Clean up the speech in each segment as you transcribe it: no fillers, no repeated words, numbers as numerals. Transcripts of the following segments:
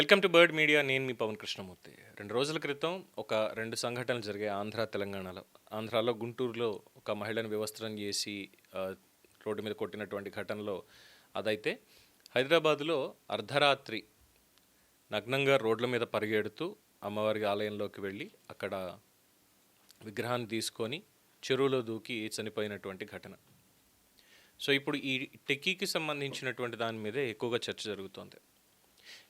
Welcome to bird media. నేను మీ పవన్ కృష్ణమూర్తి. 2 రోజుల క్రితం ఒక 2 సంఘటనలు జరిగాయి ఆంధ్ర, తెలంగాణలో. ఆంధ్రాలో గుంటూరులో ఒక మహిళను వివస్త్రం చేసి రోడ్డు మీద కొట్టినటువంటి ఘటనలో అదైతే, హైదరాబాదులో అర్ధరాత్రి నగ్నంగా రోడ్ల మీద పరిగెడుతూ అమ్మవారి ఆలయంలోకి వెళ్ళి అక్కడ విగ్రహాన్ని తీసుకొని చెరువులో దూకి చనిపోయినటువంటి ఘటన. సో ఇప్పుడు ఈ టెక్కీకి సంబంధించినటువంటి దాని మీదే ఎక్కువగా చర్చ జరుగుతోంది.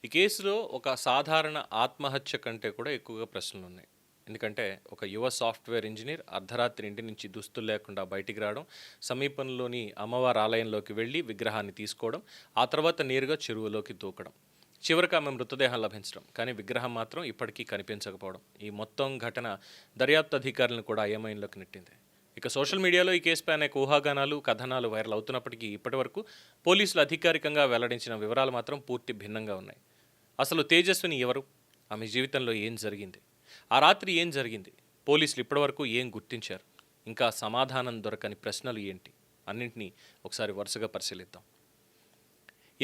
ఈ కేసులో ఒక సాధారణ ఆత్మహత్య కంటే కూడా ఎక్కువగా ప్రశ్నలు ఉన్నాయి. ఎందుకంటే ఒక యువ సాఫ్ట్వేర్ ఇంజనీర్ అర్ధరాత్రి ఇంటి నుంచి దుస్తులు లేకుండా బయటికి రావడం, సమీపంలోని అమ్మవారి ఆలయంలోకి వెళ్ళి విగ్రహాన్ని తీసుకోవడం, ఆ తర్వాత నేరుగా చెరువులోకి దూకడం, చివరికి ఆమె మృతదేహం లభించడం, కానీ విగ్రహం మాత్రం ఇప్పటికీ కనిపించకపోవడం. ఈ మొత్తం ఘటన దర్యాప్తు అధికారులను కూడా అయోమయంలోకి నెట్టింది. ఇక సోషల్ మీడియాలో ఈ కేసుపై అనేక ఊహాగానాలు, కథనాలు వైరల్ అవుతున్నప్పటికీ ఇప్పటివరకు పోలీసులు అధికారికంగా వెల్లడించిన వివరాలు మాత్రం పూర్తి భిన్నంగా ఉన్నాయి. అసలు తేజస్విని ఎవరు? ఆమె జీవితంలో ఏం జరిగింది? ఆ రాత్రి ఏం జరిగింది? పోలీసులు ఇప్పటివరకు ఏం గుర్తించారు? ఇంకా సమాధానం దొరకని ప్రశ్నలు ఏంటి? అన్నింటినీ ఒకసారి వరుసగా పరిశీలిద్దాం.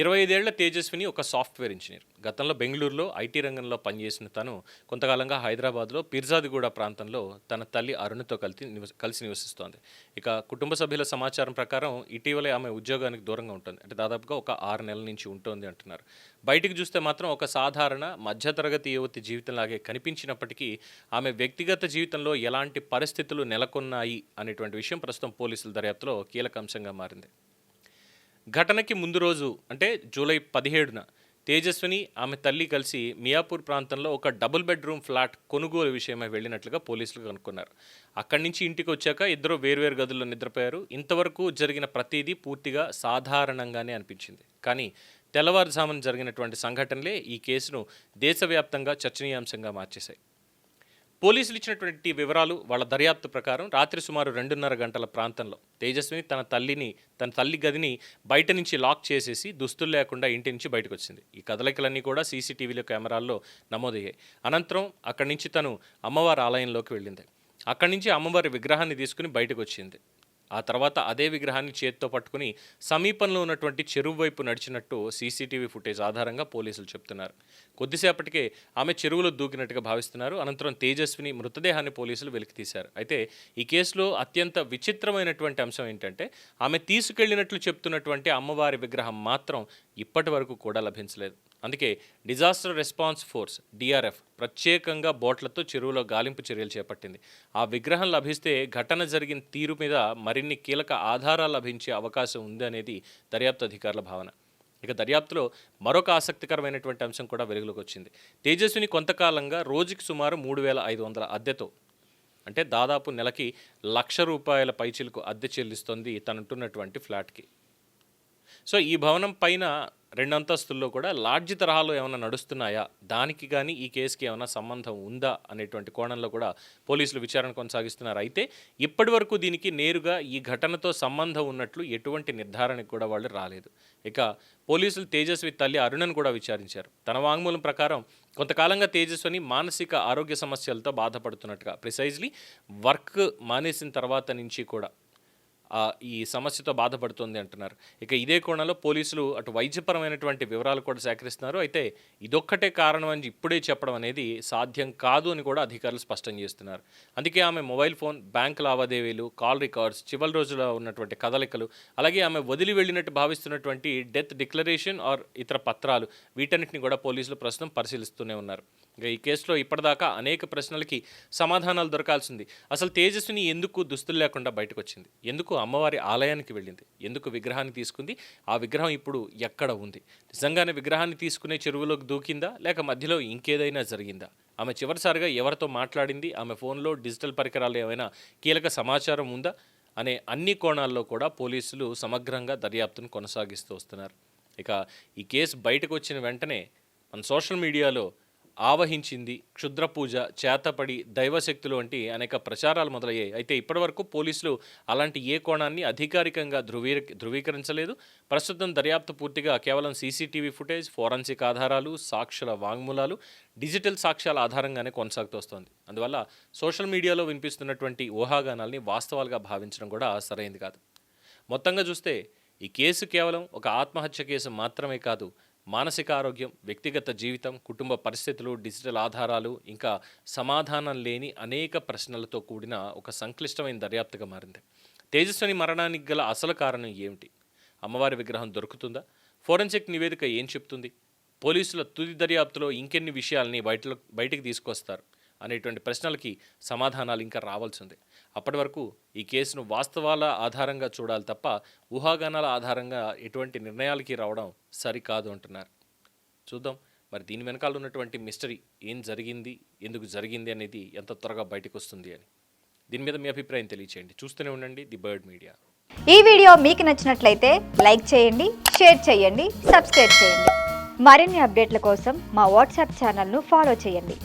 25 ఏళ్ల తేజస్విని ఒక సాఫ్ట్వేర్ ఇంజనీర్. గతంలో బెంగళూరులో ఐటీ రంగంలో పనిచేసిన తను కొంతకాలంగా హైదరాబాద్లో పిర్జాదిగూడ ప్రాంతంలో తన తల్లి అరుణతో కలిసి నివసిస్తోంది. ఇక కుటుంబ సభ్యుల సమాచారం ప్రకారం ఇటీవలే ఆమె ఉద్యోగానికి దూరంగా ఉంటుంది. అంటే దాదాపుగా ఒక 6 నెలల నుంచి ఉంటుంది అంటున్నారు. బయటికి చూస్తే మాత్రం ఒక సాధారణ మధ్యతరగతి యువతి జీవితంలాగే కనిపించినప్పటికీ ఆమె వ్యక్తిగత జీవితంలో ఎలాంటి పరిస్థితులు నెలకొన్నాయి అనేటువంటి విషయం ప్రస్తుతం పోలీసుల దర్యాప్తులో కీలక అంశంగా మారింది. ఘటనకి ముందు రోజు అంటే జూలై 17న తేజస్విని, ఆమె తల్లి కలిసి మియాపూర్ ప్రాంతంలో ఒక డబుల్ బెడ్రూమ్ ఫ్లాట్ కొనుగోలు విషయమై వెళ్ళినట్లుగా పోలీసులు కనుక్కున్నారు. అక్కడి నుంచి ఇంటికి వచ్చాక ఇద్దరు వేర్వేరు గదుల్లో నిద్రపోయారు. ఇంతవరకు జరిగిన ప్రతిదీ పూర్తిగా సాధారణంగానే అనిపించింది. కానీ తెల్లవారుజామున జరిగినటువంటి సంఘటనలే ఈ కేసును దేశవ్యాప్తంగా చర్చనీయాంశంగా మార్చేశాయి. పోలీసులు ఇచ్చినటువంటి వివరాలు, వాళ్ళ దర్యాప్తు ప్రకారం రాత్రి సుమారు 2:30 గంటల ప్రాంతంలో తేజస్విని తన తల్లి గదిని బయట నుంచి లాక్ చేసేసి దుస్తులు లేకుండా ఇంటి నుంచి బయటకు వచ్చింది. ఈ కదలికలన్నీ కూడా సీసీటీవీలో కెమెరాల్లో నమోదయ్యాయి. అనంతరం అక్కడి నుంచి తను అమ్మవారి ఆలయంలోకి వెళ్ళింది. అక్కడి నుంచి అమ్మవారి విగ్రహాన్ని తీసుకుని బయటకు వచ్చింది. ఆ తర్వాత అదే విగ్రహాన్ని చేతితో పట్టుకుని సమీపంలో ఉన్నటువంటి చెరువు వైపు నడిచినట్టు సీసీటీవీ ఫుటేజ్ ఆధారంగా పోలీసులు చెప్తున్నారు. కొద్దిసేపటికే ఆమె చెరువులో దూకినట్టుగా భావిస్తున్నారు. అనంతరం తేజస్విని మృతదేహాన్ని పోలీసులు వెలికితీశారు. అయితే ఈ కేసులో అత్యంత విచిత్రమైనటువంటి అంశం ఏంటంటే, ఆమె తీసుకెళ్లినట్లు చెప్తున్నటువంటి అమ్మవారి విగ్రహం మాత్రం ఇప్పటి వరకు కూడా లభించలేదు. అందుకే డిజాస్టర్ రెస్పాన్స్ ఫోర్స్ డిఆర్ఎఫ్ ప్రత్యేకంగా బోట్లతో చెరువులో గాలింపు చర్యలు చేపట్టింది. ఆ విగ్రహం లభిస్తే ఘటన జరిగిన తీరు మీద మరిన్ని కీలక ఆధారాలు లభించే అవకాశం ఉంది అనేది దర్యాప్తు అధికారుల భావన. ఇక దర్యాప్తులో మరొక ఆసక్తికరమైనటువంటి అంశం కూడా వెలుగులోకి వచ్చింది. తేజస్విని కొంతకాలంగా రోజుకి సుమారు 3,500 అద్దెతో, అంటే దాదాపు నెలకి ₹1,00,000 పైచిలకు అద్దె చెల్లిస్తోంది తనంటున్నటువంటి ఫ్లాట్కి. సో ఈ భవనం పైన 2 అంతస్తుల్లో కూడా లాడ్జి తరహాలో ఏమైనా నడుస్తున్నాయా, దానికి కానీ ఈ కేసుకి ఏమైనా సంబంధం ఉందా అనేటువంటి కోణంలో కూడా పోలీసులు విచారణ కొనసాగిస్తున్నారు. అయితే ఇప్పటి వరకు దీనికి నేరుగా ఈ ఘటనతో సంబంధం ఉన్నట్లు ఎటువంటి నిర్ధారణకు కూడా వాళ్ళు రాలేదు. ఇక పోలీసులు తేజస్వి తల్లి అరుణను కూడా విచారించారు. తన వాంగ్మూలం ప్రకారం కొంతకాలంగా తేజస్విని మానసిక ఆరోగ్య సమస్యలతో బాధపడుతున్నట్టుగా, ప్రిసైజ్లీ వర్క్ మానేసిన తర్వాత నుంచి కూడా ఈ సమస్యతో బాధపడుతోంది అంటున్నారు. ఇక ఇదే కోణంలో పోలీసులు అటు వైద్యపరమైనటువంటి వివరాలు కూడా సేకరిస్తున్నారు. అయితే ఇదొక్కటే కారణం అని ఇప్పుడే చెప్పడం అనేది సాధ్యం కాదు అని కూడా అధికారులు స్పష్టం చేస్తున్నారు. అందుకే ఆమె మొబైల్ ఫోన్, బ్యాంక్ లావాదేవీలు, కాల్ రికార్డ్స్, చివరి రోజుల్లో ఉన్నటువంటి కదలికలు, అలాగే ఆమె వదిలి వెళ్ళినట్టు భావిస్తున్నటువంటి డెత్ డిక్లరేషన్ ఆర్ ఇతర పత్రాలు, వీటన్నిటిని కూడా పోలీసులు ప్రస్తుతం పరిశీలిస్తూనే ఉన్నారు. ఇక ఈ కేసులో ఇప్పటిదాకా అనేక ప్రశ్నలకి సమాధానాలు దొరకాల్సింది. అసలు తేజస్విని ఎందుకు దుస్తులు లేకుండా బయటకు వచ్చింది? ఎందుకు అమ్మవారి ఆలయానికి వెళ్ళింది? ఎందుకు విగ్రహాన్ని తీసుకుంది? ఆ విగ్రహం ఇప్పుడు ఎక్కడ ఉంది? నిజంగానే విగ్రహాన్ని తీసుకునే చెరువులోకి దూకిందా, లేక మధ్యలో ఇంకేదైనా జరిగిందా? ఆమె చివరిసారిగా ఎవరితో మాట్లాడింది? ఆమె ఫోన్లో డిజిటల్ పరికరాలు ఏమైనా కీలక సమాచారం ఉందా అనే అన్ని కోణాల్లో కూడా పోలీసులు సమగ్రంగా దర్యాప్తును కొనసాగిస్తూ వస్తున్నారు. ఇక ఈ కేసు బయటకు వచ్చిన వెంటనే మన సోషల్ మీడియాలో ఆవహించింది, క్షుద్ర పూజ, చేతపడి, దైవశక్తులు వంటి అనేక ప్రచారాలు మొదలయ్యాయి. అయితే ఇప్పటివరకు పోలీసులు అలాంటి ఏ కోణాన్ని అధికారికంగా ధృవీకరించలేదు. ప్రస్తుతం దర్యాప్తు పూర్తిగా కేవలం సీసీటీవీ ఫుటేజ్, ఫోరెన్సిక్ ఆధారాలు, సాక్షుల వాంగ్మూలాలు, డిజిటల్ సాక్ష్యాల ఆధారంగానే కొనసాగుతూ వస్తోంది. అందువల్ల సోషల్ మీడియాలో వినిపిస్తున్నటువంటి ఊహాగానాల్ని వాస్తవాలుగా భావించడం కూడా సరైంది కాదు. మొత్తంగా చూస్తే ఈ కేసు కేవలం ఒక ఆత్మహత్య కేసు మాత్రమే కాదు, మానసిక ఆరోగ్యం, వ్యక్తిగత జీవితం, కుటుంబ పరిస్థితులు, డిజిటల్ ఆధారాలు, ఇంకా సమాధానం లేని అనేక ప్రశ్నలతో కూడిన ఒక సంక్లిష్టమైన దర్యాప్తుగా మారింది. తేజస్విని మరణానికి గల అసలు కారణం ఏమిటి? అమ్మవారి విగ్రహం దొరుకుతుందా? ఫోరెన్సిక్ నివేదిక ఏం చెప్తుంది? పోలీసుల తుది దర్యాప్తులో ఇంకెన్ని విషయాల్ని బయటికి తీసుకొస్తారు అనేటువంటి ప్రశ్నలకి సమాధానాలు ఇంకా రావాల్సిందే. అప్పటి వరకు ఈ కేసును వాస్తవాల ఆధారంగా చూడాలి తప్ప ఊహాగానాల ఆధారంగా ఎటువంటి నిర్ణయాలకి రావడం సరికాదు అంటున్నారు. చూద్దాం మరి దీని వెనకాల ఉన్నటువంటి మిస్టరీ ఏం జరిగింది, ఎందుకు జరిగింది అనేది ఎంత త్వరగా బయటకు వస్తుంది అని. దీని మీద మీ అభిప్రాయం తెలియచేయండి. చూస్తూనే ఉండండి ది బర్డ్ మీడియా. ఈ వీడియో మీకు నచ్చినట్లయితే లైక్ చేయండి, షేర్ చేయండి, సబ్స్క్రైబ్ చేయండి. మరిన్ని అప్డేట్ల కోసం మా వాట్సాప్ ఛానల్ను ఫాలో చేయండి.